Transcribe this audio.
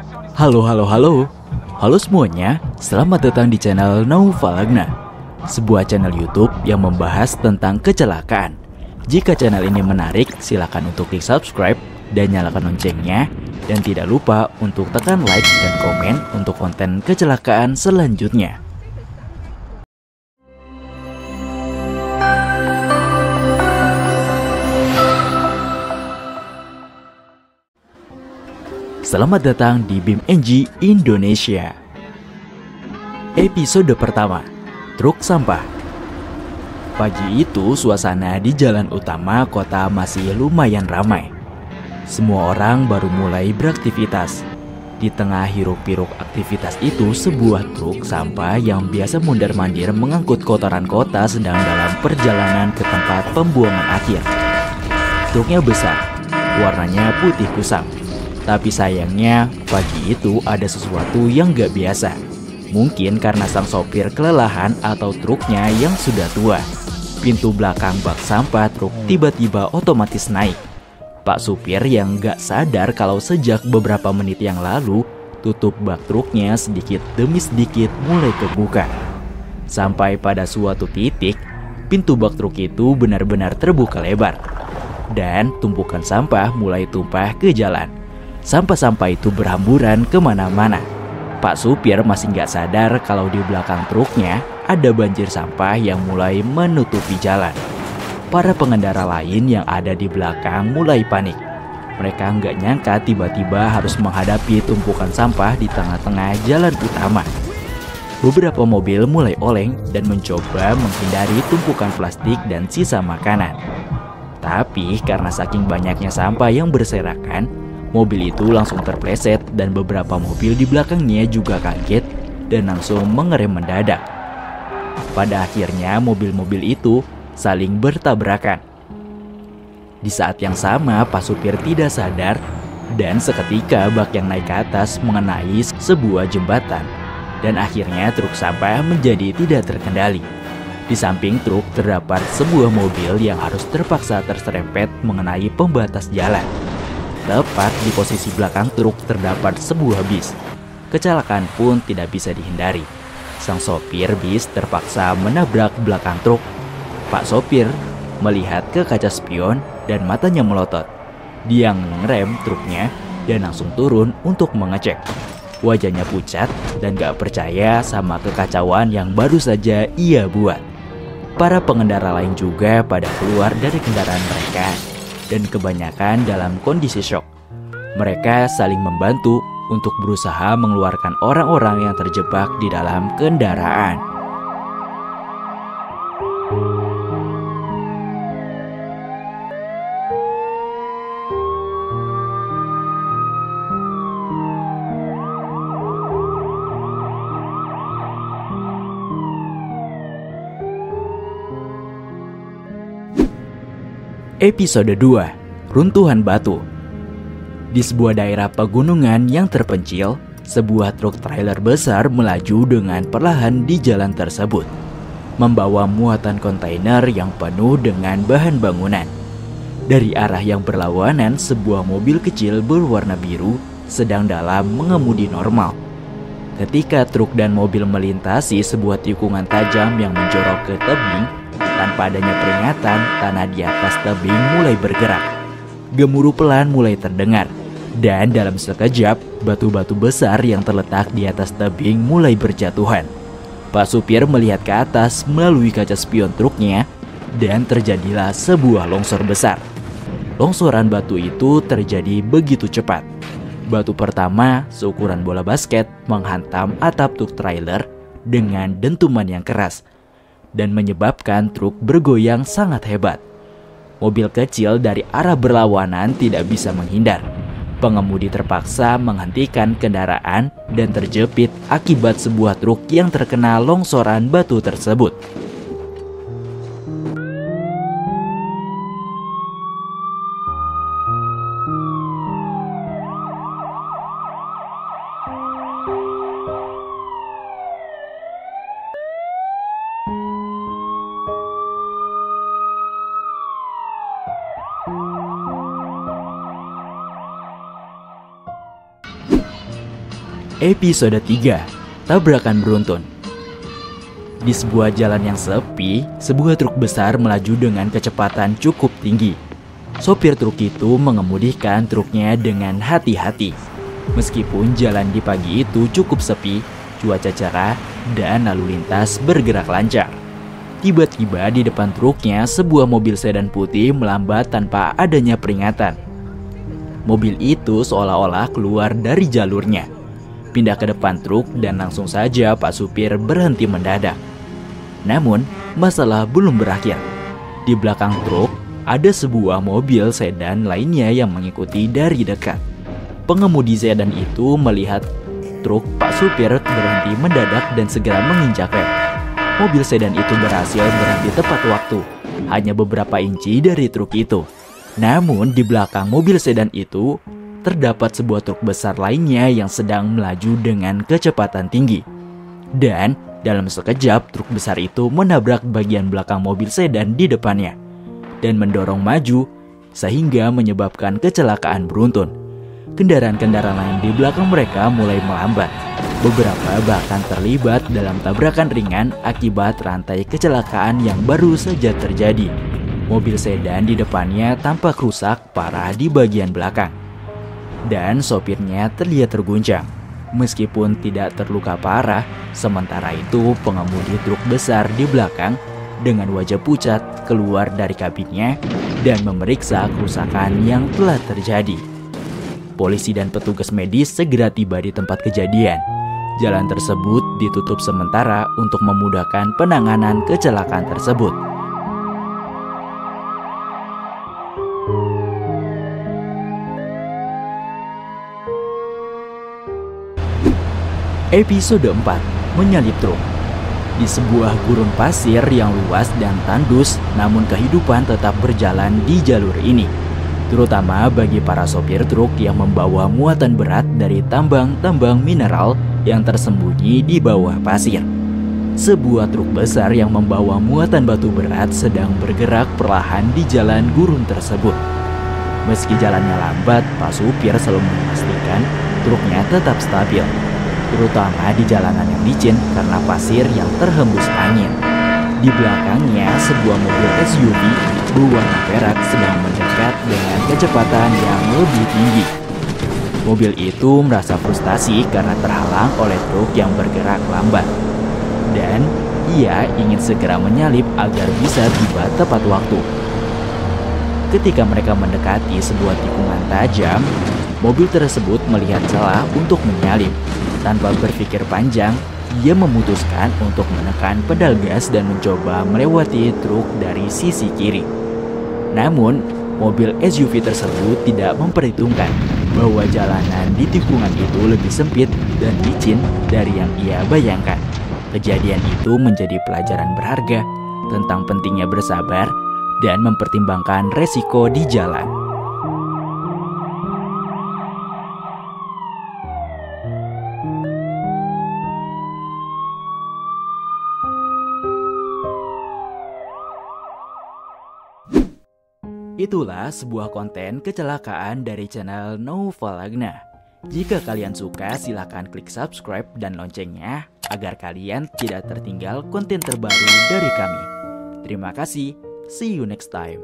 Halo, halo, halo. Halo semuanya, selamat datang di channel Naufalagna, sebuah channel YouTube yang membahas tentang kecelakaan. Jika channel ini menarik, silakan untuk klik subscribe dan nyalakan loncengnya. Dan tidak lupa untuk tekan like dan komen untuk konten kecelakaan selanjutnya. Selamat datang di BIMNG Indonesia. Episode pertama, truk sampah. Pagi itu suasana di jalan utama kota masih lumayan ramai. Semua orang baru mulai beraktivitas. Di tengah hiruk-pikuk aktivitas itu, sebuah truk sampah yang biasa mondar-mandir mengangkut kotoran kota sedang dalam perjalanan ke tempat pembuangan akhir. Truknya besar, warnanya putih kusam. Tapi sayangnya, pagi itu ada sesuatu yang gak biasa. Mungkin karena sang sopir kelelahan atau truknya yang sudah tua. Pintu belakang bak sampah truk tiba-tiba otomatis naik. Pak supir yang gak sadar kalau sejak beberapa menit yang lalu, tutup bak truknya sedikit demi sedikit mulai kebuka. Sampai pada suatu titik, pintu bak truk itu benar-benar terbuka lebar. Dan tumpukan sampah mulai tumpah ke jalan. Sampah-sampah itu berhamburan kemana-mana. Pak supir masih nggak sadar kalau di belakang truknya ada banjir sampah yang mulai menutupi jalan. Para pengendara lain yang ada di belakang mulai panik. Mereka nggak nyangka tiba-tiba harus menghadapi tumpukan sampah di tengah-tengah jalan utama. Beberapa mobil mulai oleng dan mencoba menghindari tumpukan plastik dan sisa makanan. Tapi karena saking banyaknya sampah yang berserakan, mobil itu langsung terpleset dan beberapa mobil di belakangnya juga kaget dan langsung mengerem mendadak. Pada akhirnya mobil-mobil itu saling bertabrakan. Di saat yang sama Pak supir tidak sadar dan seketika bak yang naik ke atas mengenai sebuah jembatan dan akhirnya truk sampah menjadi tidak terkendali. Di samping truk terdapat sebuah mobil yang harus terpaksa terserempet mengenai pembatas jalan. Tepat di posisi belakang truk terdapat sebuah bis. Kecelakaan pun tidak bisa dihindari. Sang sopir bis terpaksa menabrak belakang truk. Pak sopir melihat ke kaca spion dan matanya melotot. Dia ngerem truknya dan langsung turun untuk mengecek. Wajahnya pucat dan gak percaya sama kekacauan yang baru saja ia buat. Para pengendara lain juga pada keluar dari kendaraan mereka dan kebanyakan dalam kondisi syok. Mereka saling membantu untuk berusaha mengeluarkan orang-orang yang terjebak di dalam kendaraan. Episode 2, Runtuhan Batu. Di sebuah daerah pegunungan yang terpencil, sebuah truk trailer besar melaju dengan perlahan di jalan tersebut, membawa muatan kontainer yang penuh dengan bahan bangunan. Dari arah yang berlawanan, sebuah mobil kecil berwarna biru sedang dalam mengemudi normal. Ketika truk dan mobil melintasi sebuah tikungan tajam yang menjorok ke tebing, tanpa adanya peringatan, tanah di atas tebing mulai bergerak. Gemuruh pelan mulai terdengar, dan dalam sekejap, batu-batu besar yang terletak di atas tebing mulai berjatuhan. Pak supir melihat ke atas melalui kaca spion truknya, dan terjadilah sebuah longsor besar. Longsoran batu itu terjadi begitu cepat. Batu pertama, seukuran bola basket, menghantam atap truk trailer dengan dentuman yang keras dan menyebabkan truk bergoyang sangat hebat. Mobil kecil dari arah berlawanan tidak bisa menghindar. Pengemudi terpaksa menghentikan kendaraan dan terjepit akibat sebuah truk yang terkena longsoran batu tersebut. Episode 3, Tabrakan Beruntun. Di sebuah jalan yang sepi, sebuah truk besar melaju dengan kecepatan cukup tinggi. Sopir truk itu mengemudikan truknya dengan hati-hati. Meskipun jalan di pagi itu cukup sepi, cuaca cerah, dan lalu lintas bergerak lancar. Tiba-tiba di depan truknya sebuah mobil sedan putih melambat tanpa adanya peringatan. Mobil itu seolah-olah keluar dari jalurnya, pindah ke depan truk, dan langsung saja Pak Supir berhenti mendadak. Namun, masalah belum berakhir. Di belakang truk, ada sebuah mobil sedan lainnya yang mengikuti dari dekat. Pengemudi sedan itu melihat truk Pak Supir berhenti mendadak dan segera menginjak rem. Mobil sedan itu berhasil berhenti tepat waktu, hanya beberapa inci dari truk itu. Namun, di belakang mobil sedan itu, terdapat sebuah truk besar lainnya yang sedang melaju dengan kecepatan tinggi. Dan dalam sekejap truk besar itu menabrak bagian belakang mobil sedan di depannya dan mendorong maju sehingga menyebabkan kecelakaan beruntun. Kendaraan-kendaraan lain di belakang mereka mulai melambat. Beberapa bahkan terlibat dalam tabrakan ringan akibat rantai kecelakaan yang baru saja terjadi. Mobil sedan di depannya tampak rusak parah di bagian belakang, dan sopirnya terlihat terguncang. Meskipun tidak terluka parah, sementara itu pengemudi truk besar di belakang dengan wajah pucat keluar dari kabinnya dan memeriksa kerusakan yang telah terjadi. Polisi dan petugas medis segera tiba di tempat kejadian. Jalan tersebut ditutup sementara untuk memudahkan penanganan kecelakaan tersebut. Episode 4, Menyalip Truk. Di sebuah gurun pasir yang luas dan tandus, namun kehidupan tetap berjalan di jalur ini, terutama bagi para sopir truk yang membawa muatan berat dari tambang-tambang mineral yang tersembunyi di bawah pasir. Sebuah truk besar yang membawa muatan batu berat sedang bergerak perlahan di jalan gurun tersebut. Meski jalannya lambat, Pak Supir selalu memastikan truknya tetap stabil, terutama di jalanan yang licin karena pasir yang terhembus angin. Di belakangnya, sebuah mobil SUV berwarna perak sedang mendekat dengan kecepatan yang lebih tinggi. Mobil itu merasa frustasi karena terhalang oleh truk yang bergerak lambat, dan ia ingin segera menyalip agar bisa tiba tepat waktu. Ketika mereka mendekati sebuah tikungan tajam, mobil tersebut melihat celah untuk menyalip. Tanpa berpikir panjang, dia memutuskan untuk menekan pedal gas dan mencoba melewati truk dari sisi kiri. Namun, mobil SUV tersebut tidak memperhitungkan bahwa jalanan di tikungan itu lebih sempit dan licin dari yang ia bayangkan. Kejadian itu menjadi pelajaran berharga tentang pentingnya bersabar dan mempertimbangkan resiko di jalan. Itulah sebuah konten kecelakaan dari channel Novalagna. Jika kalian suka, silakan klik subscribe dan loncengnya agar kalian tidak tertinggal konten terbaru dari kami. Terima kasih, see you next time.